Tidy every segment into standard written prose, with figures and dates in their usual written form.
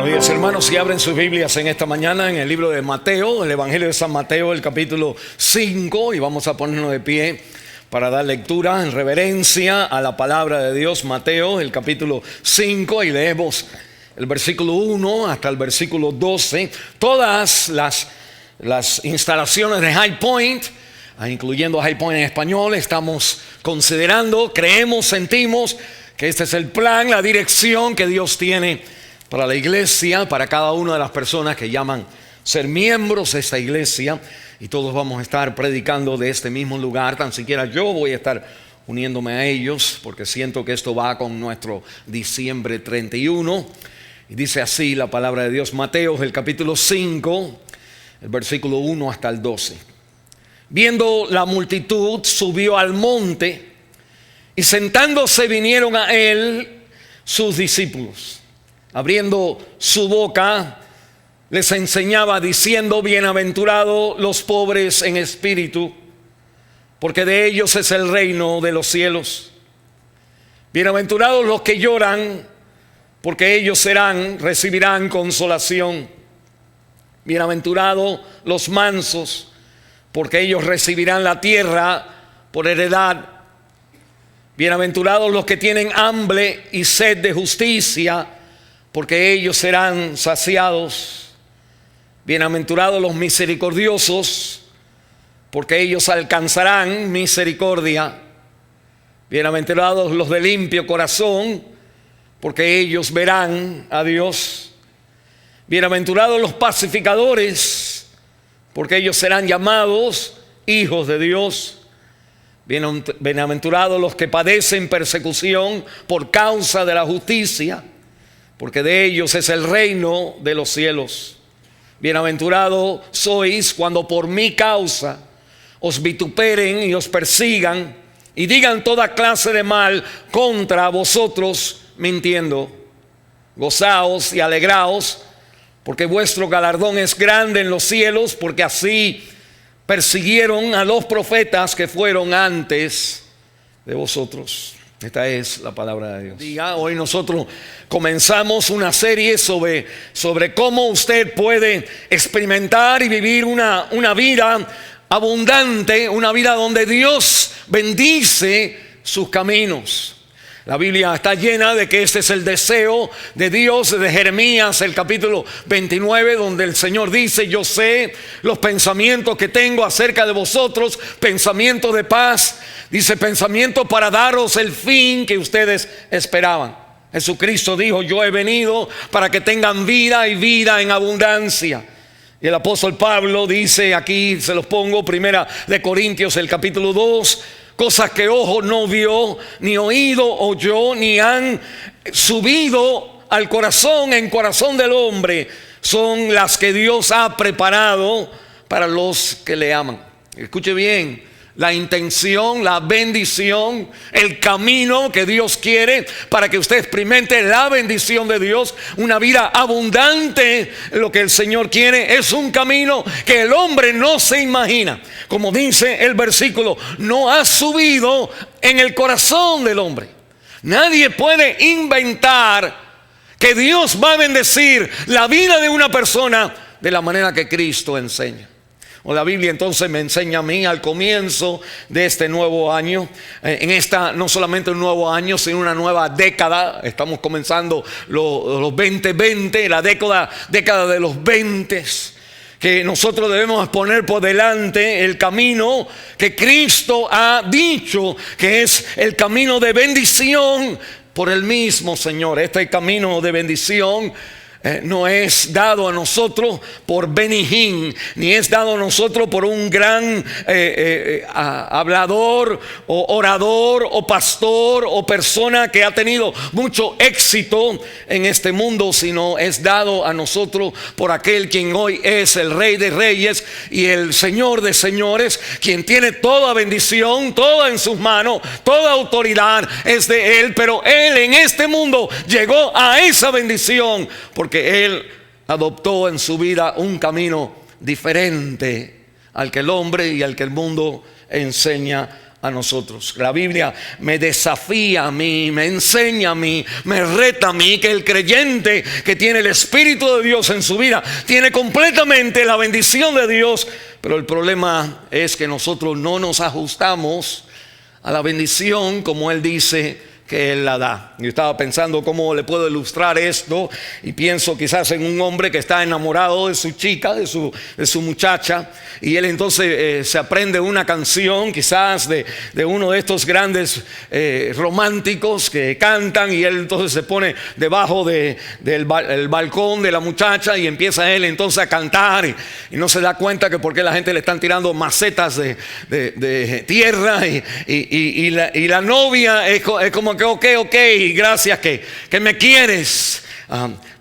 Buenos días, hermanos. Si abren sus Biblias en esta mañana en el libro de Mateo, el Evangelio de San Mateo, el capítulo 5, y vamos a ponernos de pie para dar lectura en reverencia a la palabra de Dios. Mateo, el capítulo 5, y leemos el versículo 1 hasta el versículo 12. Todas las instalaciones de High Point, incluyendo High Point en español, estamos considerando, creemos, sentimos que este es el plan, la dirección que Dios tiene para la iglesia, para cada una de las personas que llaman ser miembros de esta iglesia. Y todos vamos a estar predicando de este mismo lugar. Tan siquiera yo voy a estar uniéndome a ellos, porque siento que esto va con nuestro diciembre 31. Y dice así la palabra de Dios, Mateo, el capítulo 5, el versículo 1 hasta el 12. Viendo la multitud, subió al monte, y sentándose vinieron a él sus discípulos. Abriendo su boca, les enseñaba diciendo: bienaventurados los pobres en espíritu, porque de ellos es el reino de los cielos. Bienaventurados los que lloran, porque ellos recibirán consolación. Bienaventurados los mansos, porque ellos recibirán la tierra por heredad. Bienaventurados los que tienen hambre y sed de justicia, porque ellos serán saciados. Bienaventurados los misericordiosos, porque ellos alcanzarán misericordia. Bienaventurados los de limpio corazón, porque ellos verán a Dios. Bienaventurados los pacificadores, porque ellos serán llamados hijos de Dios. Bienaventurados los que padecen persecución por causa de la justicia, porque de ellos es el reino de los cielos. Bienaventurados sois cuando por mi causa os vituperen y os persigan y digan toda clase de mal contra vosotros mintiendo. Gozaos y alegraos, porque vuestro galardón es grande en los cielos, porque así persiguieron a los profetas que fueron antes de vosotros. Esta es la palabra de Dios. Hoy nosotros comenzamos una serie sobre cómo usted puede experimentar y vivir una vida abundante, una vida donde Dios bendice sus caminos. La Biblia está llena de que este es el deseo de Dios, de Jeremías, el capítulo 29, donde el Señor dice: yo sé los pensamientos que tengo acerca de vosotros, pensamientos de paz. Dice: pensamientos para daros el fin que ustedes esperaban. Jesucristo dijo: yo he venido para que tengan vida y vida en abundancia. Y el apóstol Pablo dice, aquí se los pongo, Primera de Corintios, el capítulo 2, cosas que ojo no vio, ni oído oyó, ni han subido al corazón, en corazón del hombre, son las que Dios ha preparado para los que le aman. Escuche bien, la intención, la bendición, el camino que Dios quiere para que usted experimente la bendición de Dios, una vida abundante. Lo que el Señor quiere es un camino que el hombre no se imagina. Como dice el versículo, no ha subido en el corazón del hombre. Nadie puede inventar que Dios va a bendecir la vida de una persona de la manera que Cristo enseña. O la Biblia entonces me enseña a mí al comienzo de este nuevo año, en esta no solamente un nuevo año, sino una nueva década. Estamos comenzando los 2020, la década de los 20, que nosotros debemos poner por delante el camino que Cristo ha dicho que es el camino de bendición por el mismo Señor. Este camino de bendición no es dado a nosotros por Benny Hinn, ni es dado a nosotros por un gran hablador o orador o pastor o persona que ha tenido mucho éxito en este mundo, sino es dado a nosotros por aquel quien hoy es el Rey de Reyes y el Señor de Señores, quien tiene toda bendición, toda en sus manos, toda autoridad es de Él. Pero Él en este mundo llegó a esa bendición porque Él adoptó en su vida un camino diferente al que el hombre y al que el mundo enseña a nosotros. La Biblia me desafía a mí, me enseña a mí, me reta a mí que el creyente que tiene el Espíritu de Dios en su vida tiene completamente la bendición de Dios. Pero el problema es que nosotros no nos ajustamos a la bendición como Él dice que Él la da. Yo estaba pensando cómo le puedo ilustrar esto, y pienso quizás en un hombre que está enamorado de su chica, de su muchacha, y él entonces se aprende una canción quizás de uno de estos grandes románticos que cantan, y él entonces se pone debajo del balcón de la muchacha y empieza él entonces a cantar, y no se da cuenta que porque la gente le están tirando macetas de tierra, y la novia es como que ok, gracias que me quieres.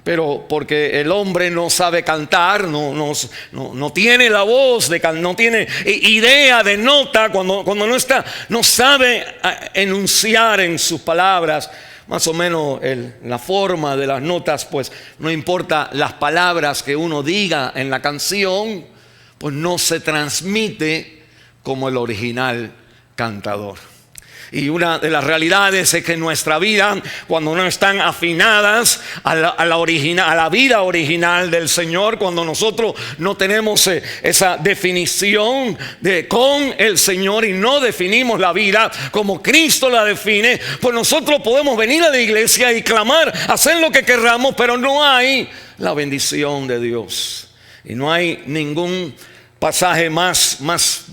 Pero porque el hombre no sabe cantar, no tiene la voz no tiene idea de nota, cuando no sabe enunciar en sus palabras más o menos la forma de las notas, pues no importa las palabras que uno diga en la canción, pues no se transmite como el original cantador. Y una de las realidades es que en nuestra vida, cuando no están afinadas a la vida original del Señor, cuando nosotros no tenemos esa definición con el Señor y no definimos la vida como Cristo la define, pues nosotros podemos venir a la iglesia y clamar, hacer lo que querramos, pero no hay la bendición de Dios. Y no hay ningún pasaje más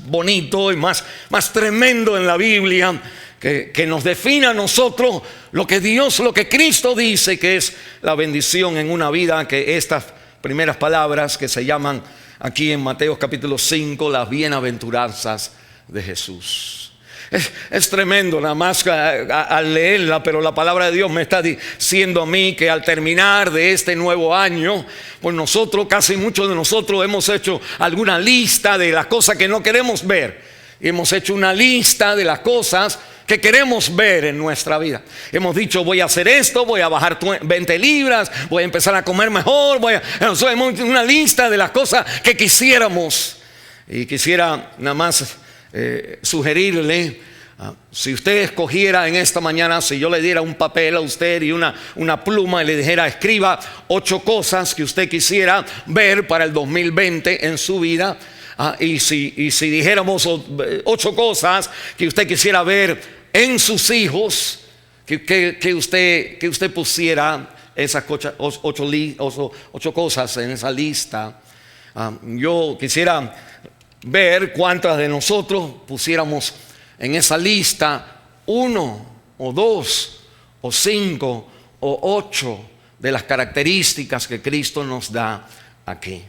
bonito y más tremendo en la Biblia que nos defina a nosotros lo que Cristo dice que es la bendición en una vida, que estas primeras palabras que se llaman aquí en Mateo capítulo 5 las bienaventuranzas de Jesús. Es tremendo nada más al leerla, pero la palabra de Dios me está diciendo a mí que al terminar de este nuevo año, pues nosotros, casi muchos de nosotros hemos hecho alguna lista de las cosas que no queremos ver. Y hemos hecho una lista de las cosas que queremos ver en nuestra vida. Hemos dicho, voy a hacer esto, voy a bajar 20 libras, voy a empezar a comer mejor, hemos hecho una lista de las cosas que quisiéramos. Y quisiera nada más sugerirle, si usted escogiera en esta mañana, si yo le diera un papel a usted y una pluma y le dijera, escriba 8 cosas que usted quisiera ver para el 2020 en su vida. Y si dijéramos 8 cosas que usted quisiera ver en sus hijos, que usted pusiera esas 8 cosas en esa lista. Yo quisiera ver cuántas de nosotros pusiéramos en esa lista 1 o 2 o 5 o 8 de las características que Cristo nos da aquí.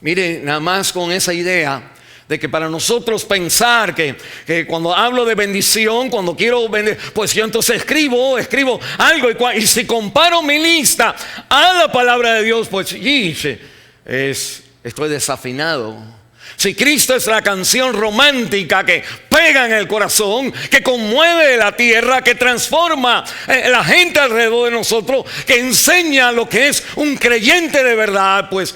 Mire, nada más con esa idea de que para nosotros pensar que cuando hablo de bendición, cuando quiero pues yo entonces escribo algo, y si comparo mi lista a la palabra de Dios, pues estoy desafinado. Si Cristo es la canción romántica que pega en el corazón, que conmueve la tierra, que transforma la gente alrededor de nosotros, que enseña lo que es un creyente de verdad, pues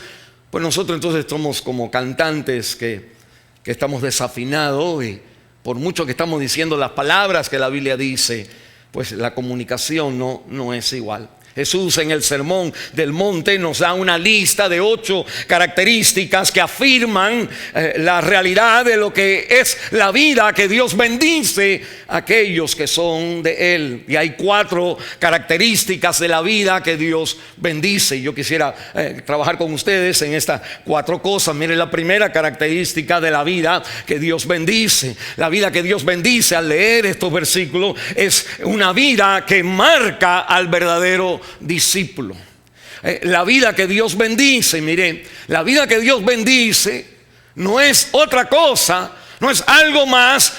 nosotros entonces somos como cantantes que estamos desafinados, y por mucho que estamos diciendo las palabras que la Biblia dice, pues la comunicación no es igual. Jesús en el Sermón del Monte nos da una lista de 8 características que afirman la realidad de lo que es la vida que Dios bendice a aquellos que son de Él. Y hay 4 características de la vida que Dios bendice. Yo quisiera trabajar con ustedes en estas 4 cosas. Miren, la primera característica de la vida que Dios bendice. La vida que Dios bendice al leer estos versículos es una vida que marca al verdadero discípulo. La vida que Dios bendice, mire, la vida que Dios bendice no es otra cosa, no es algo más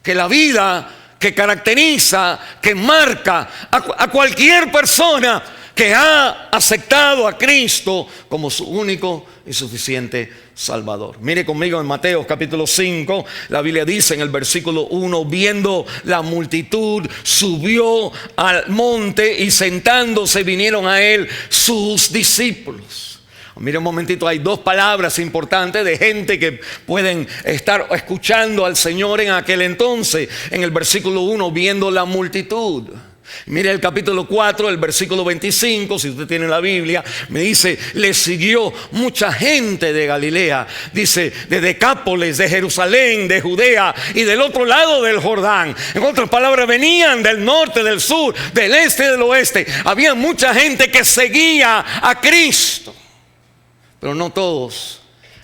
que la vida que caracteriza, que marca a cualquier persona que ha aceptado a Cristo como su único y suficiente Salvador. Mire conmigo en Mateo capítulo 5, la Biblia dice en el versículo 1, viendo la multitud, subió al monte y sentándose vinieron a él sus discípulos. Mira un momentito, hay dos palabras importantes de gente que pueden estar escuchando al Señor en aquel entonces. En el versículo 1, viendo la multitud. Mire el capítulo 4, el versículo 25, si usted tiene la Biblia, me dice, le siguió mucha gente de Galilea, dice, de Decápolis, de Jerusalén, de Judea y del otro lado del Jordán. En otras palabras, venían del norte, del sur, del este y del oeste. Había mucha gente que seguía a Cristo, pero no todos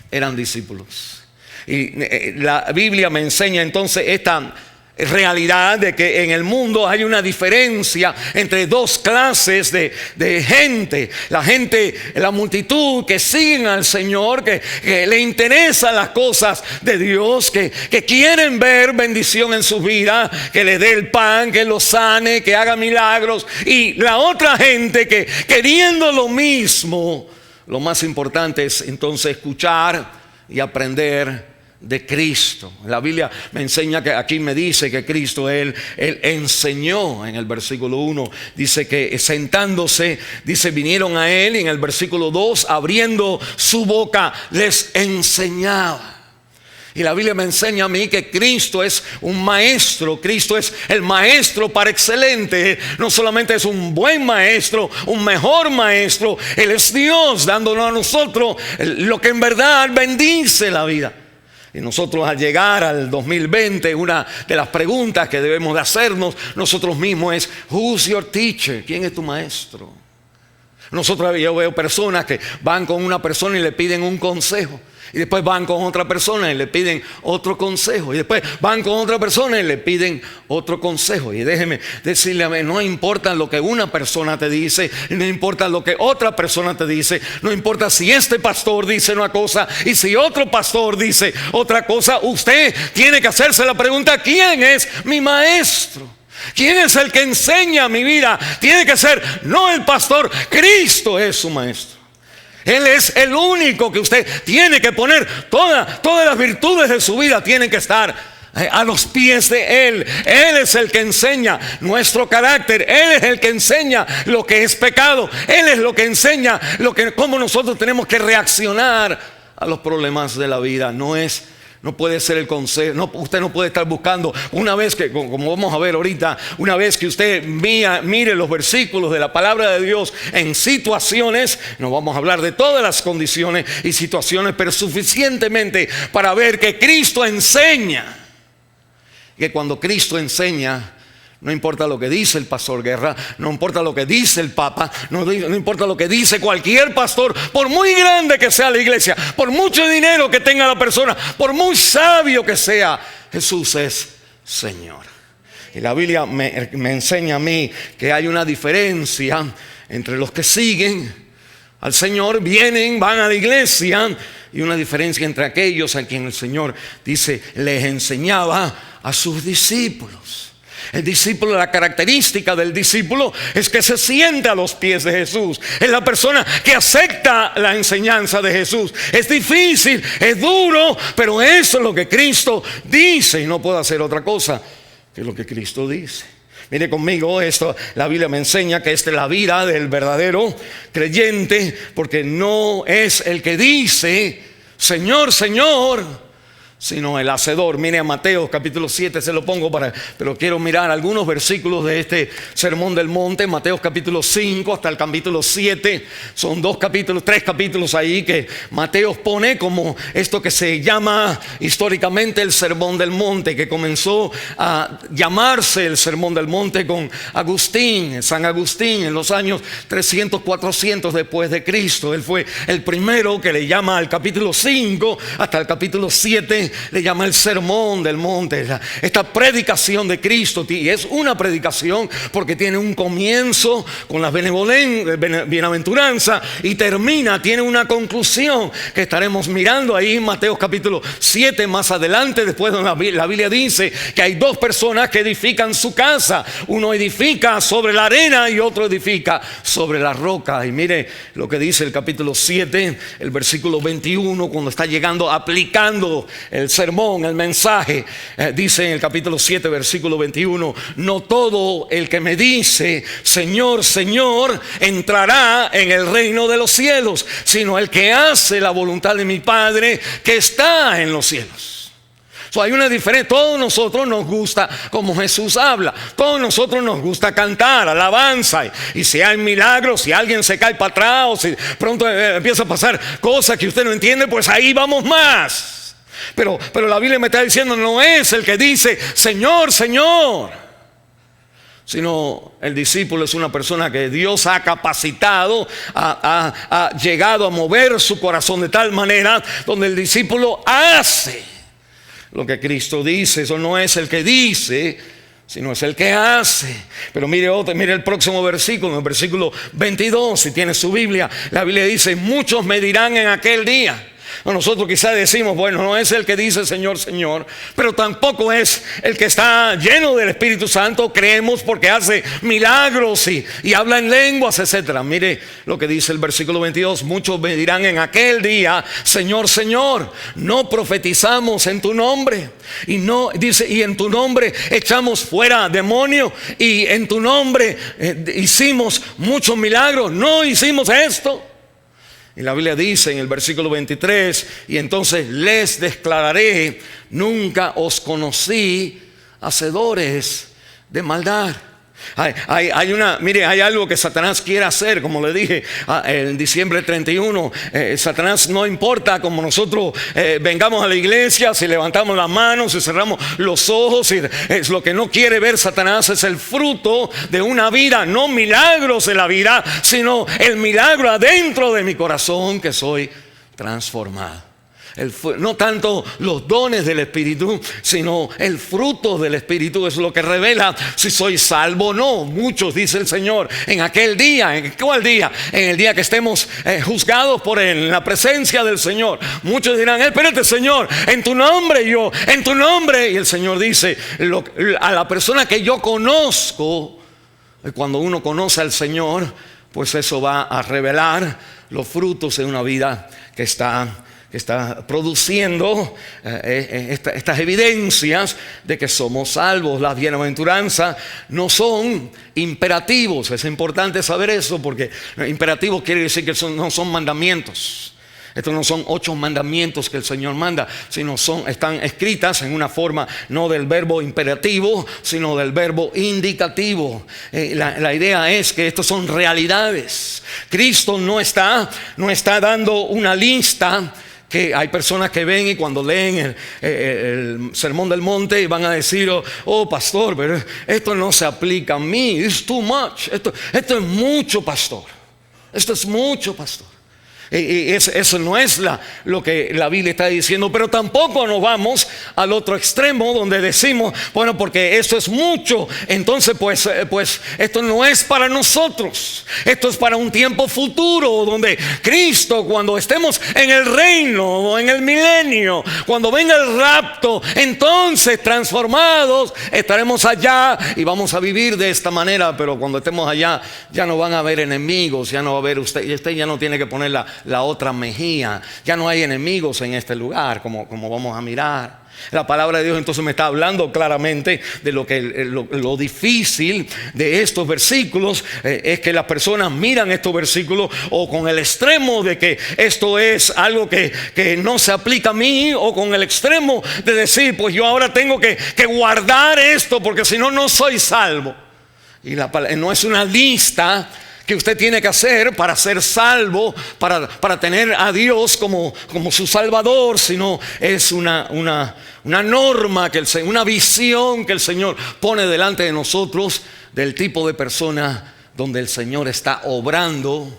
eran discípulos. Y la Biblia me enseña entonces esta realidad de que en el mundo hay una diferencia entre dos clases de gente. La multitud que siguen al Señor, que le interesan las cosas de Dios, que quieren ver bendición en su vida, que le dé el pan, que lo sane, que haga milagros. Y la otra gente que queriendo lo mismo, lo más importante es entonces escuchar y aprender de Cristo. La Biblia me enseña que aquí me dice que Cristo él enseñó. En el versículo 1 dice que sentándose, dice, vinieron a él, y en el versículo 2, abriendo su boca, les enseñaba. Y la Biblia me enseña a mí que Cristo es un maestro. Cristo es el maestro par excelente. No solamente es un buen maestro, un mejor maestro. Él es Dios dándonos a nosotros lo que en verdad bendice la vida. Y nosotros, al llegar al 2020, una de las preguntas que debemos de hacernos nosotros mismos es: who's your teacher? ¿Quién es tu maestro? Yo veo personas que van con una persona y le piden un consejo, y después van con otra persona y le piden otro consejo, y después van con otra persona y le piden otro consejo. Y déjeme decirle a mí, no importa lo que una persona te dice, no importa lo que otra persona te dice, no importa si este pastor dice una cosa y si otro pastor dice otra cosa, usted tiene que hacerse la pregunta: ¿quién es mi maestro? ¿Quién es el que enseña mi vida? Tiene que ser no el pastor, Cristo es su maestro. Él es el único que usted tiene que poner. Todas las virtudes de su vida tienen que estar a los pies de Él. Él es el que enseña nuestro carácter. Él es el que enseña lo que es pecado. Él es lo que enseña cómo nosotros tenemos que reaccionar a los problemas de la vida. No puede ser el consejo. Usted no puede estar buscando, una vez que, como vamos a ver ahorita, una vez que usted mire los versículos de la palabra de Dios en situaciones, no vamos a hablar de todas las condiciones y situaciones, pero suficientemente para ver que Cristo enseña. Que cuando Cristo enseña, no importa lo que dice el pastor Guerra, no importa lo que dice el Papa, no importa lo que dice cualquier pastor, por muy grande que sea la iglesia, por mucho dinero que tenga la persona, por muy sabio que sea, Jesús es Señor. Y la Biblia me enseña a mí que hay una diferencia entre los que siguen al Señor, van a la iglesia, y una diferencia entre aquellos a quien el Señor dice les enseñaba a sus discípulos. El discípulo, la característica del discípulo es que se siente a los pies de Jesús. Es la persona que acepta la enseñanza de Jesús. Es difícil, es duro, pero eso es lo que Cristo dice, y no puedo hacer otra cosa que lo que Cristo dice. Mire conmigo esto, la Biblia me enseña que esta es la vida del verdadero creyente, porque no es el que dice Señor, Señor, sino el hacedor. Mire a Mateo capítulo 7, se lo pongo pero quiero mirar algunos versículos de este sermón del monte. Mateo capítulo 5 hasta el capítulo 7, son 3 capítulos ahí que Mateo pone como esto que se llama históricamente el sermón del monte, que comenzó a llamarse el sermón del monte con San Agustín, en los años 300, 400 después de Cristo. Él fue el primero que le llama al capítulo 5 hasta el capítulo 7, le llama el sermón del monte, esta predicación de Cristo. Y es una predicación porque tiene un comienzo con las bienaventuranzas y tiene una conclusión que estaremos mirando ahí en Mateo capítulo 7 más adelante. Después la Biblia dice que hay dos personas que edifican su casa. Uno edifica sobre la arena y otro edifica sobre la roca. Y mire lo que dice el capítulo 7, el versículo 21, cuando está aplicando el sermón, el mensaje, dice en el capítulo 7, versículo 21, no todo el que me dice, Señor, Señor, entrará en el reino de los cielos, sino el que hace la voluntad de mi Padre que está en los cielos. Hay una diferencia. Todos nosotros nos gusta como Jesús habla. Todos nosotros nos gusta cantar, alabanza. Y si hay milagros, si alguien se cae para atrás, o si pronto empieza a pasar cosas que usted no entiende, pues ahí vamos más. Pero la Biblia me está diciendo, no es el que dice, Señor, Señor, sino el discípulo es una persona que Dios ha capacitado, ha llegado a mover su corazón de tal manera donde el discípulo hace lo que Cristo dice. Eso no es el que dice, sino es el que hace. Pero mire el próximo versículo, el versículo 22, si tiene su Biblia. La Biblia dice, muchos me dirán en aquel día. Nosotros quizás decimos, bueno, no es el que dice Señor, Señor, pero tampoco es el que está lleno del Espíritu Santo. Creemos porque hace milagros y habla en lenguas, etcétera. Mire lo que dice el versículo 22. Muchos me dirán en aquel día, Señor, Señor, no profetizamos en tu nombre, y no dice, y en tu nombre echamos fuera demonios, y en tu nombre hicimos muchos milagros. No hicimos esto. Y la Biblia dice en el versículo 23, y entonces les declararé, nunca os conocí, hacedores de maldad. Hay algo que Satanás quiere hacer, como le dije en diciembre 31. Satanás no importa como nosotros vengamos a la iglesia, si levantamos las manos, si cerramos los ojos, es lo que no quiere ver Satanás es el fruto de una vida, no milagros de la vida, sino el milagro adentro de mi corazón, que soy transformado. No tanto los dones del Espíritu, sino el fruto del Espíritu es lo que revela si soy salvo o no. Muchos, dice el Señor, en aquel día. ¿En cuál día? En el día que estemos juzgados por Él, en la presencia del Señor. Muchos dirán, espérate, Señor, en tu nombre yo, en tu nombre. Y el Señor dice, a la persona que yo conozco, cuando uno conoce al Señor, pues eso va a revelar los frutos de una vida que está produciendo estas evidencias de que somos salvos. Las bienaventuranzas no son imperativos. Es importante saber eso, porque imperativos quiere decir que no son mandamientos. Estos no son 8 mandamientos que el Señor manda, sino están escritas en una forma no del verbo imperativo, sino del verbo indicativo. La idea es que estos son realidades. Cristo no está dando una lista. Que hay personas que ven y cuando leen el Sermón del Monte y van a decir, oh pastor, pero esto no se aplica a mí, it's too much, esto es mucho, pastor, esto es mucho, pastor. Eso no es lo que la Biblia está diciendo, pero tampoco nos vamos al otro extremo donde decimos, bueno, porque esto es mucho, entonces pues esto no es para nosotros. Esto es para un tiempo futuro, donde Cristo, cuando estemos en el reino o en el milenio, cuando venga el rapto, entonces transformados estaremos allá y vamos a vivir de esta manera. Pero cuando estemos allá ya no van a haber enemigos, ya no va a haber usted ya no tiene que poner la otra mejilla. Ya no hay enemigos en este lugar, como vamos a mirar. La palabra de Dios entonces me está hablando claramente de lo difícil de estos versículos. Es que las personas miran estos versículos o con el extremo de que esto es algo que no se aplica a mí, o con el extremo de decir, pues yo ahora tengo que guardar esto porque si no, no soy salvo. Y no es una lista que usted tiene que hacer para ser salvo, para tener a Dios como su Salvador, sino es una norma, una visión que el Señor pone delante de nosotros del tipo de persona donde el Señor está obrando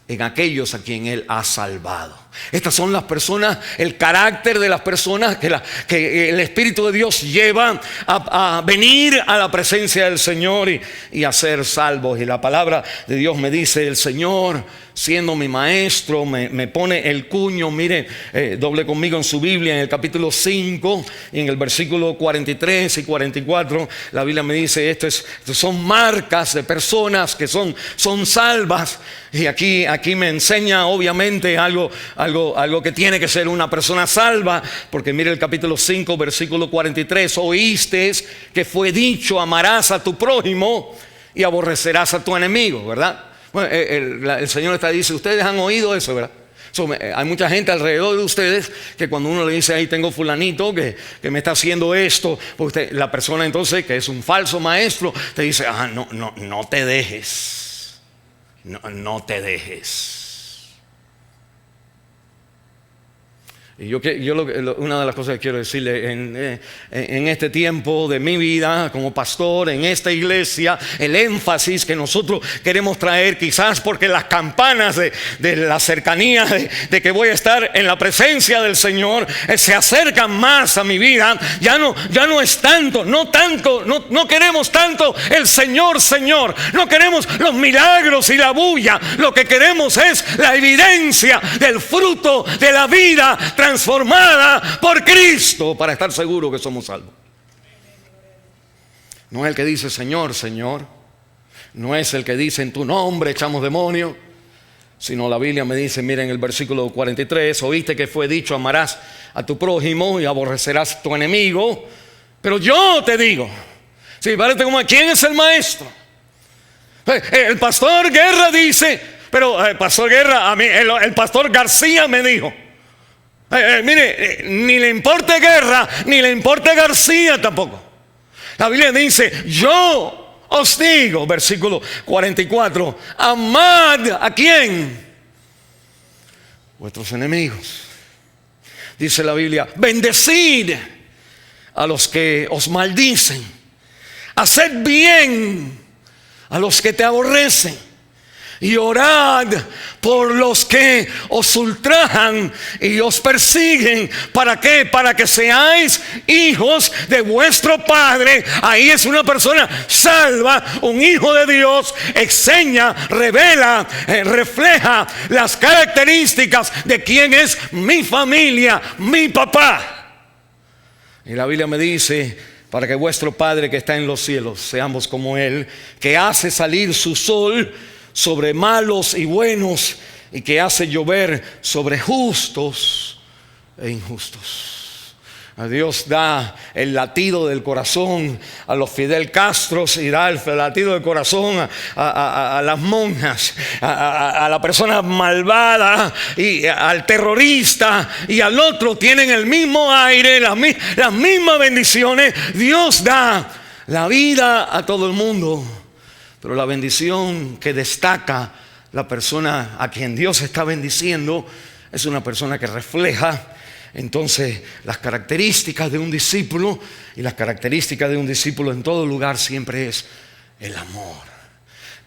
en aquellos a quien Él ha salvado. Estas son las personas, el carácter de las personas que el Espíritu de Dios lleva a venir a la presencia del Señor y a ser salvos. Y la palabra de Dios me dice, el Señor siendo mi maestro, me pone el cuño. Mire, doble conmigo en su Biblia, en el capítulo 5, y en el versículo 43 y 44, la Biblia me dice, estos son marcas de personas que son salvas. Y aquí me enseña obviamente algo que tiene que ser una persona salva, porque mire el capítulo 5, versículo 43, oíste que fue dicho, amarás a tu prójimo y aborrecerás a tu enemigo, ¿verdad? Bueno, el Señor dice, ustedes han oído eso, ¿verdad? Hay mucha gente alrededor de ustedes que cuando uno le dice, ahí tengo fulanito que me está haciendo esto, pues la persona entonces, que es un falso maestro, te dice, no te dejes, no te dejes. Y una de las cosas que quiero decirle en este tiempo de mi vida como pastor en esta iglesia, el énfasis que nosotros queremos traer, quizás porque las campanas de la cercanía de que voy a estar en la presencia del Señor se acercan más a mi vida. Ya no es tanto, no queremos tanto el Señor, no queremos los milagros y la bulla. Lo que queremos es la evidencia del fruto de la vida transformada por Cristo, para estar seguro que somos salvos. No es el que dice Señor, Señor, no es el que dice en tu nombre echamos demonios, sino la Biblia me dice, miren el versículo 43, oíste que fue dicho, amarás a tu prójimo y aborrecerás a tu enemigo, pero yo te digo, sí, parece como, ¿quién es el maestro? El pastor Guerra dice, pero el pastor Guerra, a mí, el pastor García me dijo. Mire, ni le importa Guerra, ni le importa García tampoco. La Biblia dice, yo os digo, versículo 44, amad ¿a quién? Vuestros enemigos. Dice la Biblia, bendecid a los que os maldicen, haced bien a los que te aborrecen, y orad por los que os ultrajan y os persiguen. ¿Para qué? Para que seáis hijos de vuestro Padre. Ahí es una persona salva, un hijo de Dios. Enseña, revela, refleja las características de quién es mi familia, mi papá. Y la Biblia me dice, para que vuestro Padre que está en los cielos seamos como Él, que hace salir su sol sobre malos y buenos, y que hace llover sobre justos e injustos. A Dios da el latido del corazón a los Fidel Castros, y da el latido del corazón a las monjas, a la persona malvada y al terrorista, y al otro tienen el mismo aire, las mismas bendiciones. Dios da la vida a todo el mundo. Pero la bendición que destaca la persona a quien Dios está bendiciendo es una persona que refleja entonces las características de un discípulo. Y las características de un discípulo en todo lugar siempre es el amor.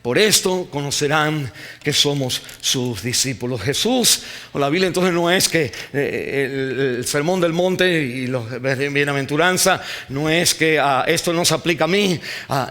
Por esto conocerán que somos sus discípulos. Jesús, o la Biblia entonces no es que el sermón del monte y la bienaventuranza no es que esto no se aplica a mí,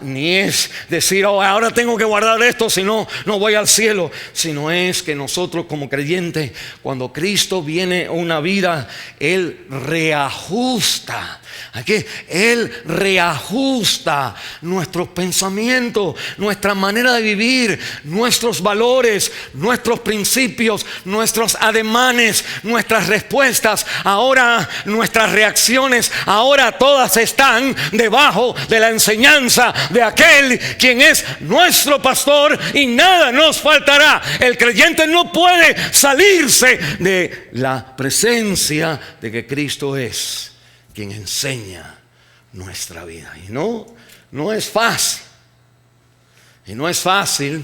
ni es decir, ahora tengo que guardar esto, si no, no voy al cielo. Sino es que nosotros como creyentes, cuando Cristo viene a una vida, Él reajusta. Aquí Él reajusta nuestros pensamientos, nuestra manera de vivir, nuestros valores, nuestros principios, nuestros ademanes, nuestras respuestas. Ahora nuestras reacciones, ahora todas están debajo de la enseñanza de aquel quien es nuestro pastor, y nada nos faltará. El creyente no puede salirse de la presencia de que Cristo es quien enseña nuestra vida. Y no es fácil. Y no es fácil,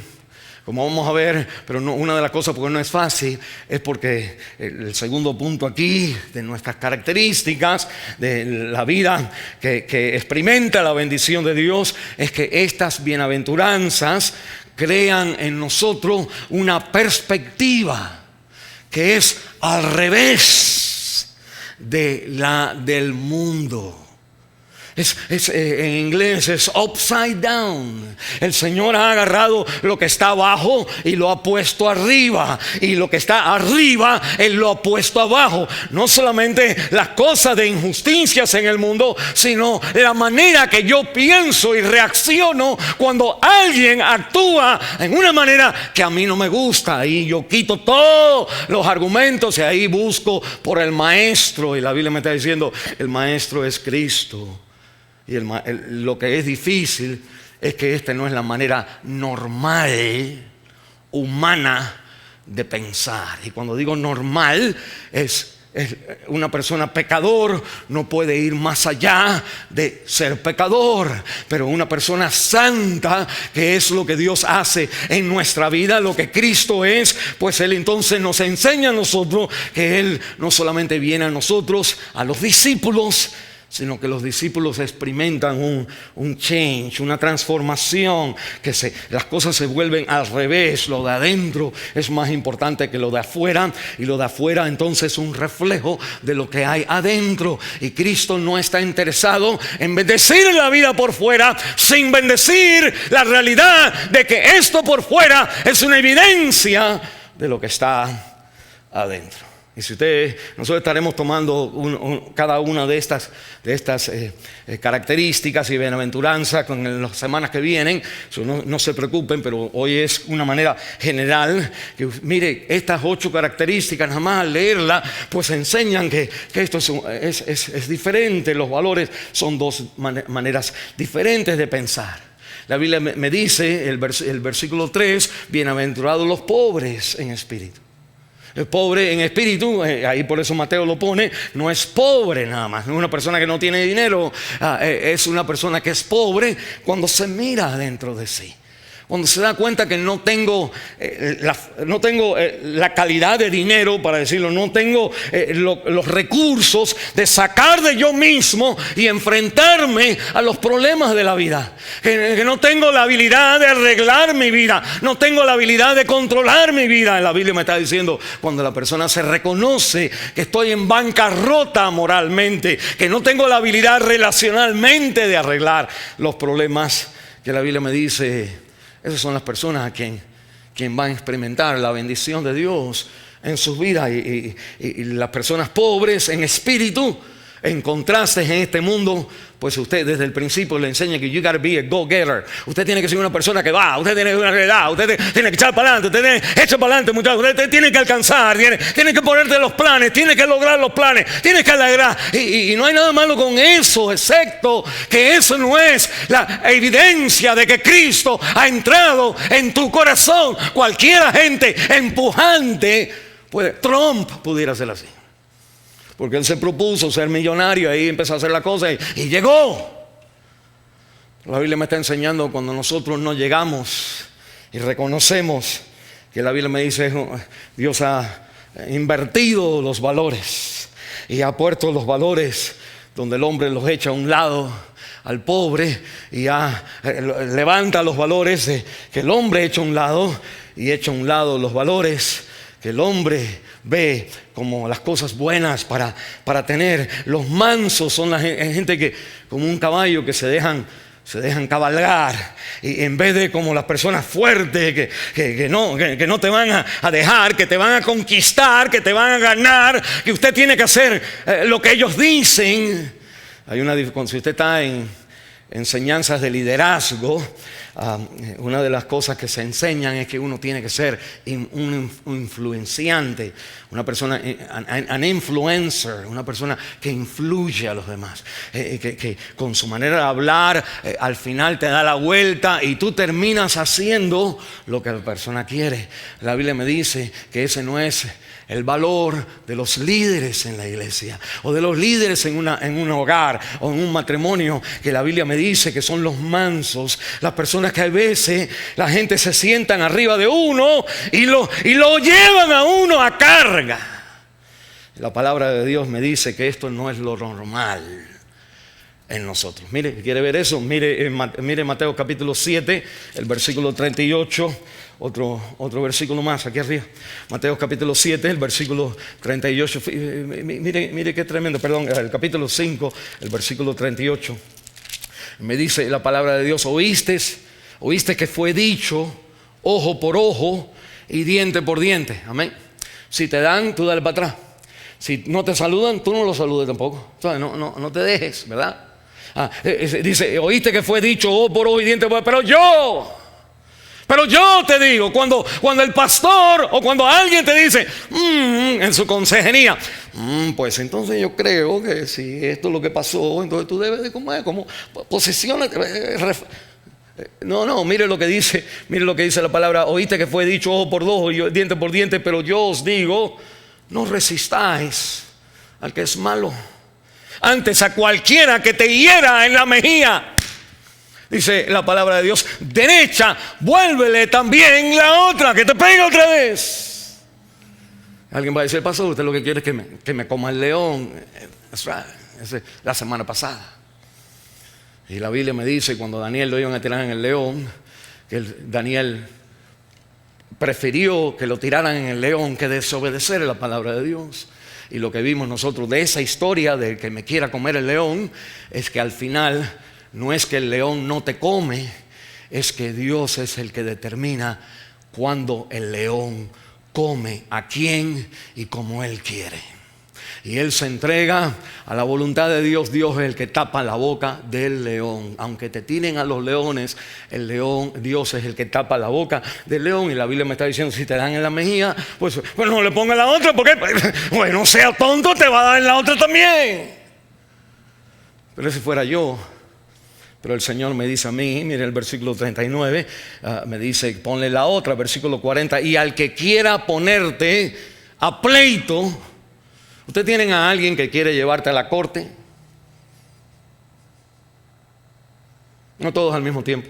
como vamos a ver, pero una de las cosas por qué no es fácil es porque el segundo punto aquí de nuestras características de la vida que experimenta la bendición de Dios es que estas bienaventuranzas crean en nosotros una perspectiva que es al revés de la del mundo. en inglés es upside down. El Señor ha agarrado lo que está abajo y lo ha puesto arriba, y lo que está arriba Él lo ha puesto abajo. No solamente las cosas de injusticias en el mundo, sino la manera que yo pienso y reacciono cuando alguien actúa en una manera que a mí no me gusta. Y yo quito todos los argumentos y ahí busco por el maestro. Y la Biblia me está diciendo, el maestro es Cristo. Y lo que es difícil es que esta no es la manera normal, humana de pensar. Y cuando digo normal, es una persona pecador no puede ir más allá de ser pecador, pero una persona santa, que es lo que Dios hace en nuestra vida, lo que Cristo es, pues Él entonces nos enseña a nosotros que Él no solamente viene a nosotros, a los discípulos, sino que los discípulos experimentan un change, una transformación, que las cosas se vuelven al revés. Lo de adentro es más importante que lo de afuera, y lo de afuera entonces es un reflejo de lo que hay adentro. Y Cristo no está interesado en bendecir la vida por fuera sin bendecir la realidad de que esto por fuera es una evidencia de lo que está adentro. Y nosotros estaremos tomando cada una de estas características y bienaventuranza en las semanas que vienen. No se preocupen, pero hoy es una manera general. Que mire, estas 8 características, nada más al leerla, pues enseñan que esto es diferente. Los valores son 2 maneras diferentes de pensar. La Biblia me dice, el versículo 3, bienaventurados los pobres en espíritu. El pobre en espíritu, ahí por eso Mateo lo pone, no es pobre nada más, no es una persona que no tiene dinero, es una persona que es pobre cuando se mira dentro de sí. Cuando se da cuenta que no tengo la calidad de dinero, para decirlo, no tengo los recursos de sacar de yo mismo y enfrentarme a los problemas de la vida. Que no tengo la habilidad de arreglar mi vida, no tengo la habilidad de controlar mi vida. La Biblia me está diciendo, cuando la persona se reconoce que estoy en bancarrota moralmente, que no tengo la habilidad relacionalmente de arreglar los problemas, que la Biblia me dice, esas son las personas a quien van a experimentar la bendición de Dios en sus vidas. Y las personas pobres en espíritu, en contrastes en este mundo, pues usted desde el principio le enseña que you gotta be a go-getter. Usted tiene que ser una persona que va, usted tiene una realidad, usted tiene que echar para adelante, usted tiene que echar para adelante, muchachos. Usted tiene que alcanzar, tiene que ponerte los planes, tiene que lograr los planes, tiene que alegrar. Y no hay nada malo con eso, excepto que eso no es la evidencia de que Cristo ha entrado en tu corazón. Cualquier gente empujante, Trump pudiera ser así. Porque él se propuso ser millonario, ahí empezó a hacer la cosa y llegó. La Biblia me está enseñando, cuando nosotros no llegamos y reconocemos que la Biblia me dice, Dios ha invertido los valores y ha puesto los valores donde el hombre los echa a un lado al pobre, y levanta los valores que el hombre echa a un lado, y echa a un lado los valores que el hombre ve como las cosas buenas para tener. Los mansos son la gente que, como un caballo, que se dejan cabalgar, y en vez de como las personas fuertes que no te van a dejar, que te van a conquistar, que te van a ganar, que usted tiene que hacer lo que ellos dicen. Si usted está en enseñanzas de liderazgo, una de las cosas que se enseñan es que uno tiene que ser un influenciante, una persona, an influencer, una persona que influye a los demás, que con su manera de hablar al final te da la vuelta y tú terminas haciendo lo que la persona quiere. La Biblia me dice que ese no es el valor de los líderes en la iglesia, o de los líderes en un hogar o en un matrimonio, que la Biblia me dice que son los mansos, las personas que a veces la gente se sientan arriba de uno y lo llevan a uno a carga. La palabra de Dios me dice que esto no es lo normal en nosotros. Mire, ¿quiere ver eso? Mire Mateo capítulo 7, el versículo 38. Otro versículo más aquí arriba. Mateo capítulo 7, el versículo 38. Mire qué tremendo, perdón, el capítulo 5, el versículo 38. Me dice la palabra de Dios, oíste que fue dicho ojo por ojo y diente por diente. Amén. Si te dan, tú dale para atrás. Si no te saludan, tú no los saludes tampoco. Entonces, no te dejes, ¿verdad? Dice, oíste que fue dicho ojo por ojo y diente por diente, pero yo te digo, cuando el pastor o cuando alguien te dice en su consejería, pues entonces yo creo que si esto es lo que pasó, entonces tú debes de como posiciones. No, mire lo que dice la palabra. Oíste que fue dicho ojo por ojo y diente por diente, pero yo os digo, no resistáis al que es malo. Antes a cualquiera que te hiera en la mejilla, dice la palabra de Dios, derecha, vuélvele también la otra, que te pegue otra vez. Alguien va a decir, pastor, usted lo que quiere es que me coma el león. La semana pasada. Y la Biblia me dice, cuando Daniel lo iban a tirar en el león, que Daniel prefirió que lo tiraran en el león que desobedecer la palabra de Dios. Y lo que vimos nosotros de esa historia de que me quiera comer el león, es que al final no es que el león no te come, es que Dios es el que determina cuándo el león come a quién y como Él quiere. Y Él se entrega a la voluntad de Dios. Dios es el que tapa la boca del león. Aunque te tiren a los leones, Dios es el que tapa la boca del león. Y la Biblia me está diciendo, si te dan en la mejilla, pues no le pongas la otra, porque bueno, sea tonto, te va a dar en la otra también. Pero si fuera yo. Pero el Señor me dice a mí, mire el versículo 39, me dice, ponle la otra, versículo 40, y al que quiera ponerte a pleito. ¿Ustedes tienen a alguien que quiere llevarte a la corte? No todos al mismo tiempo.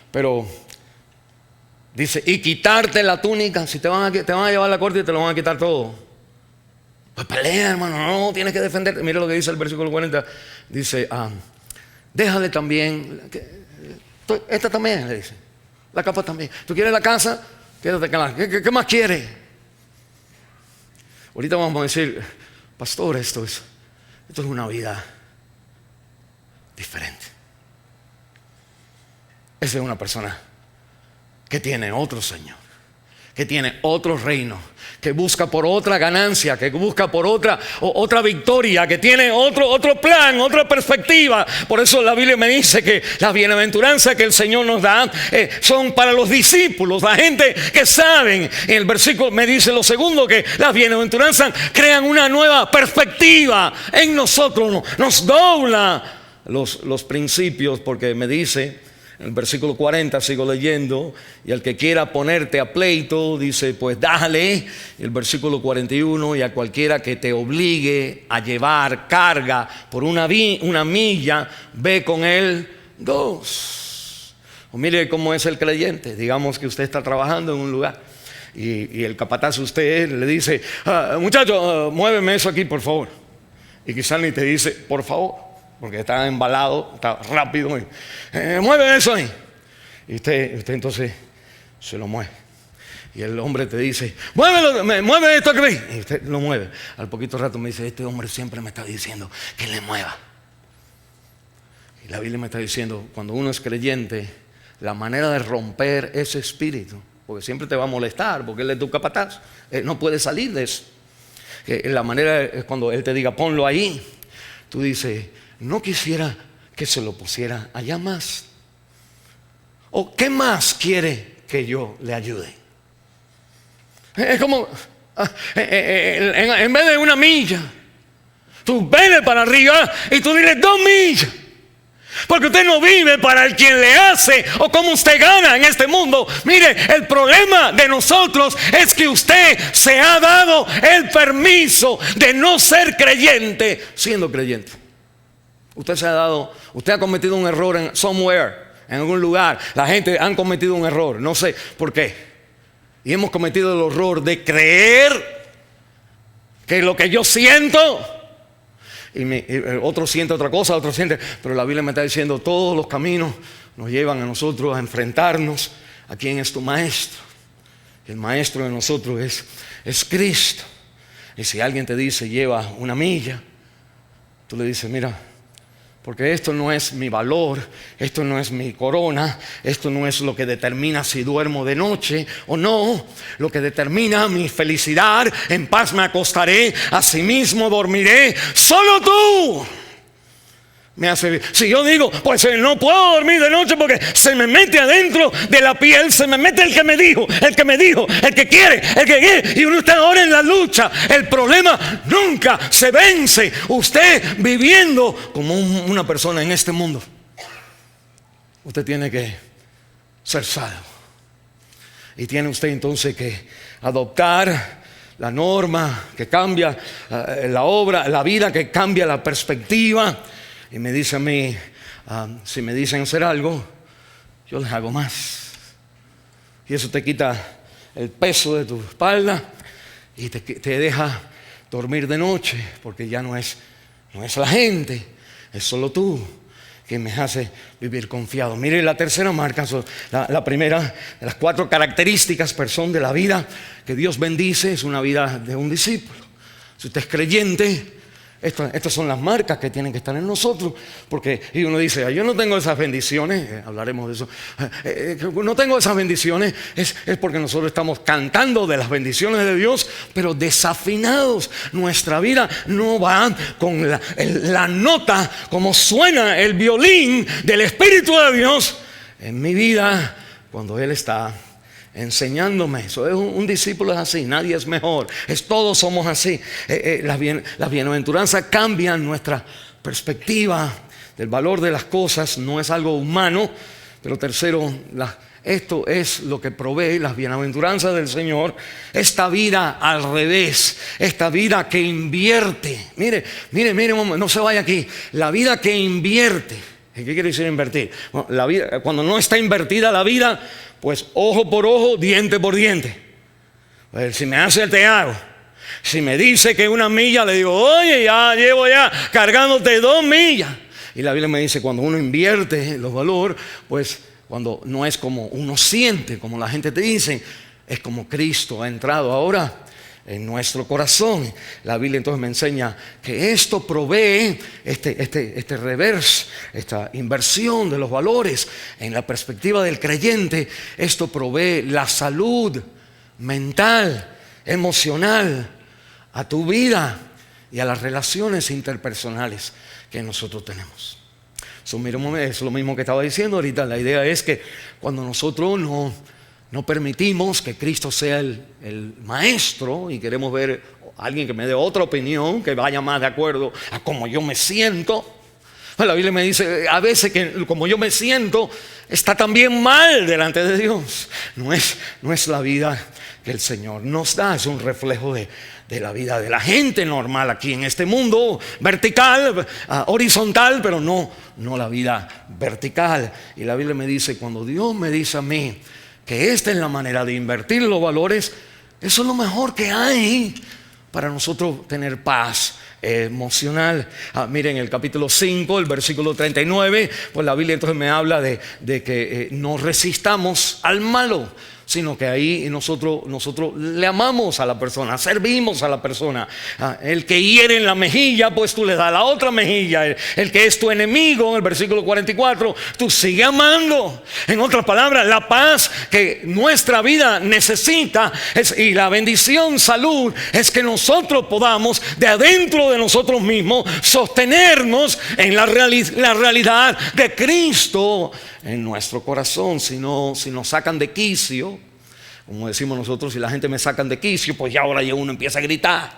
Pero dice, y quitarte la túnica. Si te van a llevar a la corte, te lo van a quitar todo. Pues pelea, hermano, no, tienes que defenderte. Mira lo que dice el versículo 40. Dice, déjale también, esta también, le dice, la capa también. ¿Tú quieres la casa? Quédate con la. ¿Qué más quieres? Ahorita vamos a decir, pastor, esto es una vida diferente. Esa es una persona que tiene otro Señor, que tiene otro reino, que busca por otra ganancia, que busca por otra victoria, que tiene otro plan, otra perspectiva. Por eso la Biblia me dice que las bienaventuranzas que el Señor nos da son para los discípulos, la gente que saben. En el versículo me dice lo segundo, que las bienaventuranzas crean una nueva perspectiva en nosotros, nos dobla los principios, porque me dice en el versículo 40, sigo leyendo, y al que quiera ponerte a pleito, dice, pues dale. Y el versículo 41, y a cualquiera que te obligue a llevar carga por una milla, ve con él 2. O mire cómo es el creyente. Digamos que usted está trabajando en un lugar y el capataz usted le dice, muchacho, muéveme eso aquí, por favor. Y quizás ni te dice, por favor, porque está embalado, está rápido. Mueve eso ahí. Y usted entonces se lo mueve. Y el hombre te dice, mueve esto aquí. Y usted lo mueve. Al poquito rato me dice, este hombre siempre me está diciendo que le mueva. Y la Biblia me está diciendo, cuando uno es creyente, la manera de romper ese espíritu, porque siempre te va a molestar, porque él es tu capataz, no puede salir de eso. La manera es cuando él te diga, ponlo ahí. Tú dices, no quisiera que se lo pusiera allá más. ¿O qué más quiere que yo le ayude? Es como, en vez de 1 milla, tú vele para arriba y tú dile 2 millas. Porque usted no vive para el quien le hace o cómo usted gana en este mundo. Mire, el problema de nosotros es que usted se ha dado el permiso de no ser creyente siendo creyente. Usted ha cometido un error en algún lugar. La gente ha cometido un error, no sé por qué. Y hemos cometido el error de creer que lo que yo siento, otro siente otra cosa, otro siente. Pero la Biblia me está diciendo, todos los caminos nos llevan a nosotros a enfrentarnos a quién es tu maestro. El maestro de nosotros es Cristo. Y si alguien te dice, lleva 1 milla, tú le dices, mira, Porque esto no es mi valor, esto no es mi corona, esto no es lo que determina si duermo de noche o no. Lo que determina mi felicidad, en paz me acostaré, asimismo dormiré. Solo tú me hace bien. Si yo digo, pues no puedo dormir de noche porque se me mete adentro de la piel, se me mete el que me dijo, el que quiere, y uno está ahora en la lucha. El problema nunca se vence. Usted viviendo como una persona en este mundo, usted tiene que ser salvo. Y tiene usted entonces que adoptar la norma que cambia la obra, la vida que cambia la perspectiva. Y me dice a mí, si me dicen hacer algo, yo les hago más. Y eso te quita el peso de tu espalda y te deja dormir de noche, porque ya no es la gente, es solo tú que me hace vivir confiado. Mire, la tercera marca, la primera de las 4 características de la vida que Dios bendice, es una vida de un discípulo. Si usted es creyente, estas son las marcas que tienen que estar en nosotros. Porque y uno dice, yo no tengo esas bendiciones, hablaremos de eso, no tengo esas bendiciones, es porque nosotros estamos cantando de las bendiciones de Dios, pero desafinados. Nuestra vida no va con la nota como suena el violín del Espíritu de Dios en mi vida cuando Él está enseñándome. Eso es un discípulo es así, nadie es mejor, todos somos así. Las bienaventuranzas cambian nuestra perspectiva del valor de las cosas. No es algo humano, pero tercero, esto es lo que provee las bienaventuranzas del Señor. Esta vida al revés, esta vida que invierte. Mire, no se vaya aquí. La vida que invierte. ¿Qué quiere decir invertir? Bueno, la vida, cuando no está invertida la vida, pues ojo por ojo, diente por diente. Pues si me hace, te hago. Si me dice que 1 milla, le digo, oye, ya llevo cargándote 2 millas. Y la Biblia me dice, cuando uno invierte los valores, pues cuando no es como uno siente, como la gente te dice, es como Cristo ha entrado ahora en nuestro corazón. La Biblia entonces me enseña que esto provee este reverse, esta inversión de los valores en la perspectiva del creyente. Esto provee la salud mental, emocional a tu vida y a las relaciones interpersonales que nosotros tenemos. Es lo mismo que estaba diciendo ahorita. La idea es que cuando nosotros no permitimos que Cristo sea el maestro y queremos ver a alguien que me dé otra opinión, que vaya más de acuerdo a cómo yo me siento. La Biblia me dice a veces que como yo me siento está también mal delante de Dios. No es la vida que el Señor nos da, es un reflejo de la vida de la gente normal aquí en este mundo vertical, horizontal, pero no la vida vertical. Y la Biblia me dice, cuando Dios me dice a mí que esta es la manera de invertir los valores, eso es lo mejor que hay para nosotros tener paz emocional. Miren el capítulo 5, el versículo 39, pues la Biblia entonces me habla de que no resistamos al malo, sino que ahí nosotros le amamos a la persona, servimos a la persona. El que hiere en la mejilla, pues tú le das la otra mejilla. El que es tu enemigo, en el versículo 44, tú sigue amando. En otras palabras, la paz que nuestra vida necesita y la bendición, salud, es que nosotros podamos de adentro de nosotros mismos sostenernos en la realidad de Cristo en nuestro corazón. Si nos sacan de quicio, como decimos nosotros, si la gente me sacan de quicio, pues ya ahora uno empieza a gritar.